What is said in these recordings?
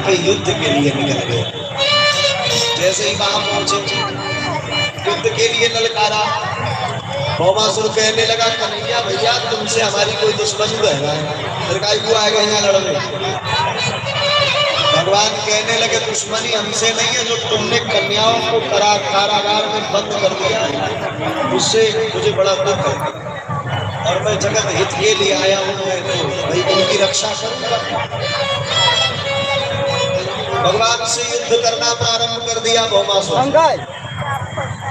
के युद्ध के लिए निकल गए। जैसे ही वहां पहुंचे, युद्ध के लिए ललकारा, भौमासुर कहने लगा, कन्हैया भैया तुमसे हमारी कोई दुश्मनी है? सरकारी को आएगा यहाँ लड़ने। भगवान कहने लगे, दुश्मनी हमसे नहीं है, जो तुमने कन्याओं को कारागार में बंद कर दिया उससे मुझे बड़ा दुख है, और मैं जगत हित के लिए आया हूँ, मैं तो भाई उनकी रक्षा करूंगा। भगवान से युद्ध करना प्रारंभ कर दिया भौमासुर।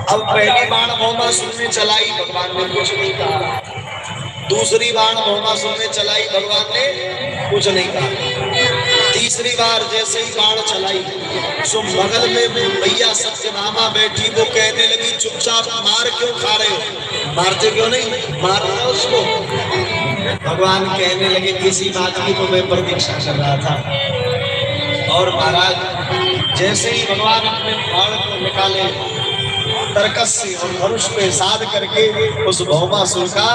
अब पहली बाण भौमासुर ने चलाई, भगवान ने कुछ नहीं कहा। दूसरी बाण भौमासुर ने चलाई, भगवान ने कुछ नहीं कहा। तीसरी बार जैसे ही बाण चलाई, सो बगल में भैया सत्यभामा बैठी, वो कहने लगी, चुपचाप मार क्यों खा रहे हो? मारते क्यों नहीं? मार रहे हो उसको। भगवान कहने लगे, किसी बात की तो मैं प्रतीक्षा कर रहा था। और महाराज जैसे ही भगवान अपने बाण को निकाले, तरकस से और धनुष पे साध करके उस भौमासुर का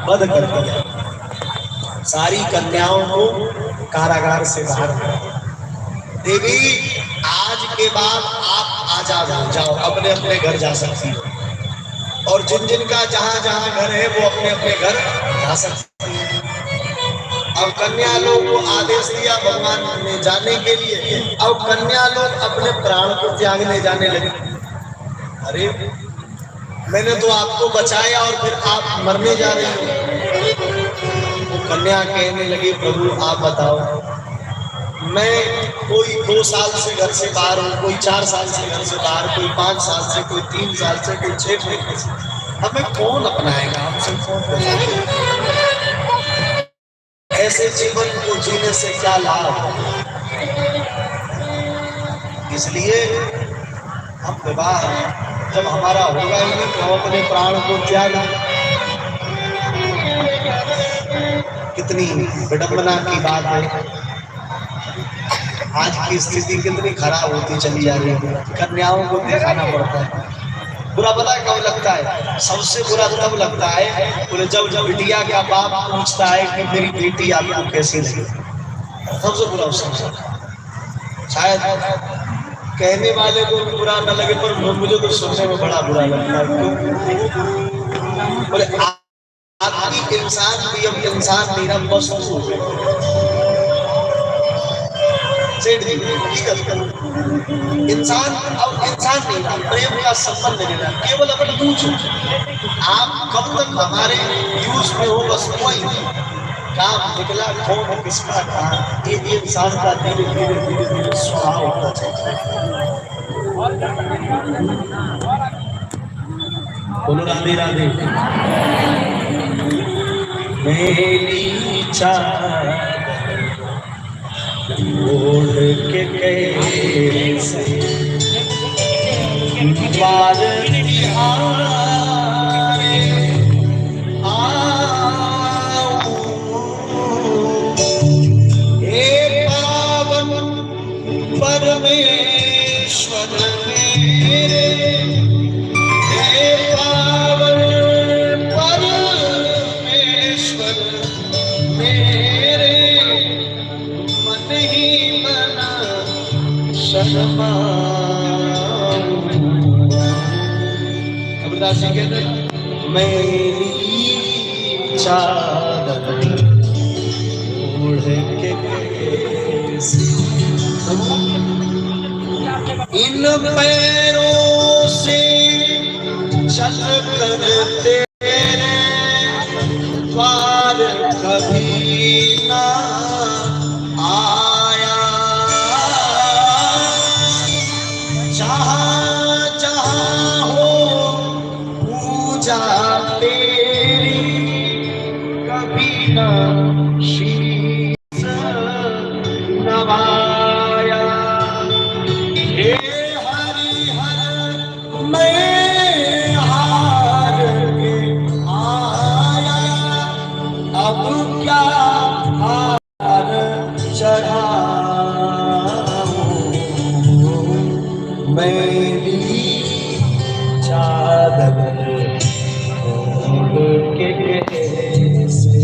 वध कर दिया। सारी कन्याओं को कारागार से बाहर कर। देवी आज के बाद आप आजाद हो जाओ, अपने अपने घर जा सकती हो, और जिन जिन का जहां जहां घर है वो अपने अपने घर जा सकती है। अब कन्या लोग को आदेश दिया भगवान ने जाने के लिए। अब कन्या लोग अपने प्राण को त्यागने जाने लगे। अरे मैंने तो आपको बचाया और फिर आप मरने जा रहे हो। तो कन्या कहने लगी, प्रभु आप बताओ, मैं कोई 2 साल से घर से बाहर हूँ, कोई 4 साल से घर से बाहर, कोई 5 साल से, कोई 3 साल से, कोई 6 महीने से। हमें कौन अपनाएगा? हमसे कौन बताएगा? ऐसे जीवन को जीने से क्या लाभ? इसलिए हम विवाह जब हमारा होगा ही नहीं तो अपने प्राण को त्यागा। कितनी विडंबना की बात है। आज की स्थिति कितनी खराब होती चली जा रही है। कन्याओं को दिखाना पड़ता है। बुरा पता कब लगता है? सबसे बुरा तब लगता है बोले जब बिटिया का बाप पूछता है कि मेरी बेटी आपको कैसी लगी। सबसे बुरा उस शायद कहने वाले को भी बुरा न लगे, पर मुझे तो सुनने में बड़ा बुरा लगता है। बोले आदमी इंसान भी अब इंसान मेरा वस्तु इंसान अब इंसान नहीं रहा, प्रेम का संबंध नहीं रहा, केवल अपना यूज। आप कब तक हमारे यूज में हो, बस वही काम निकला कौन किसका काम, ये इंसान का धीरे धीरे धीरे धीरे स्वभाव होता चाहिए। बोलो राधे राधे। मेरी ओढ़ के कैसे बार परमेश्वर मेरे, हे पावन परमेश्वर मेरे, मन ही मन शर्माऊं। कबीरदास जी कहते हैं, मेरी चादर ओढ़ के इन पैरों से चल कर तेरे द्वार कभी ना आया। जहाँ जहाँ हो पूजा तेरी कभी ना शीश नवाया। हे हरि हर मैं हार के आया, अब क्या हार चढ़ाऊं। मेरी चादर ओढ़ के कैसे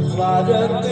स्वागत